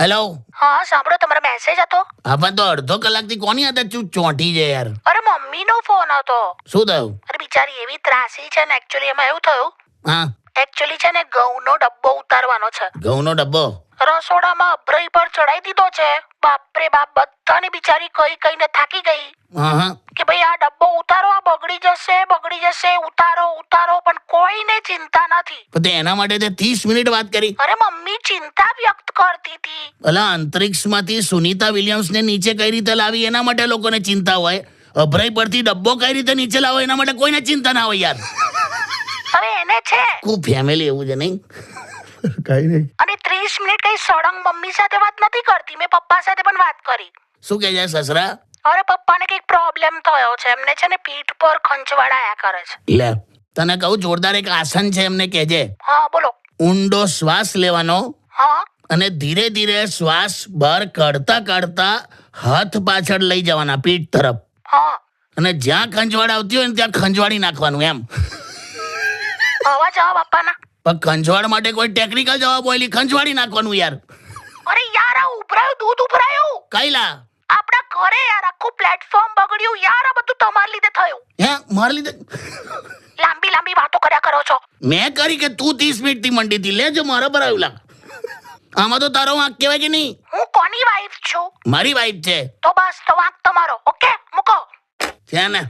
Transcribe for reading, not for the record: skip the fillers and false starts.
Hello. હા સાંભળો, તમારો મેસેજ હતો. હા પણ તો અડધો કલાકથી કોની આદત ચોંટી છે યાર? અરે મમ્મીનો ફોન હતો. શું થયું? અરે બિચારી એવી ત્રાસી છે ને, એકચ્યુઅલી એમાં એવું થયું. હા. એકચ્યુઅલી છે ને, ઘઉંનો ડબ્બો ઉતારવાનો છે. ઘઉંનો ડબ્બો? રસોડામાં અભરાઈ પર ચડાઈ દીધો છે. બાપ રે બાપ, બધાની બિચારી કઈને થાકી ગઈ હા. કે ભાઈ આ ડબ્બો ઉતારો, આ બગડી જશે, ઉતારો, પણ કોઈને ચિંતા નથી. તો એના માટે તે 30 મિનિટ વાત કરી? અરે મમ્મી ચિંતા વ્યક્ત કરતી હતી. અલા, અંતરિક્ષમાંથી સુનીતા વિલિયમ્સને નીચે કઈ રીતે લાવી એના માટે લોકોને ચિંતા હોય. અભરાઈ પરથી ડબ્બો કઈ રીતે નીચે લાવો એના માટે કોઈને ચિંતા ના હોય યાર. હવે એને છે ખૂબ ફેમિલી એવું છે નહીં? કઈ નહીં. અને 30 મિનિટ કઈ સળંગ મમ્મી સાથે વાત નથી કરતી. મેં પપ્પા સાથે પણ વાત કરી. શું કહે છે સસરા? અરે પપ્પાને કઈક પ્રોબ્લેમ થયો છે. એમને છે ને પીઠ પર ખંચવાડાયા કરે છે. લે, તને કહું જોરદાર એક આસન છે, એમને કહેજે. હા બોલો. ઊંડો શ્વાસ લેવાનો હા અને ધીરે ધીરે શ્વાસ બહાર કાઢતા હાથ પાછળ લઈ જવાના પીઠ તરફ. હા. અને જ્યાં ખંજવાળ આવતી હોય ને ત્યાં ખંજવાળી નાખવાનું એમ. અવાજ આવો બાપાના. પણ ખંજવાળ માટે કોઈ ટેકનિકલ જવાબ હોય, ખંજવાળી નાખવાનું યાર. અરે યાર, આ ઉભરાયું દૂધ ઉભરાયું. કઈલા આપણા ઘરે યાર આખું પ્લેટફોર્મ બગડ્યું યાર. આ બધું તમારા લીધે થયું. હે મારા લીધે? લાંબી વાતો કર્યા કરો છો. મેં કરી કે તું 30 મિનિટથી મંડી હતી? લેજો મારા પર આવ્યું લાગ. આમાં તો તારો વાંક કહેવાય કે નહીં? હું કોની વાઈફ છું? મારી વાઈફ છે. તો બસ, તો વાંક તમારો. ઓકે, મૂકો. છે ને?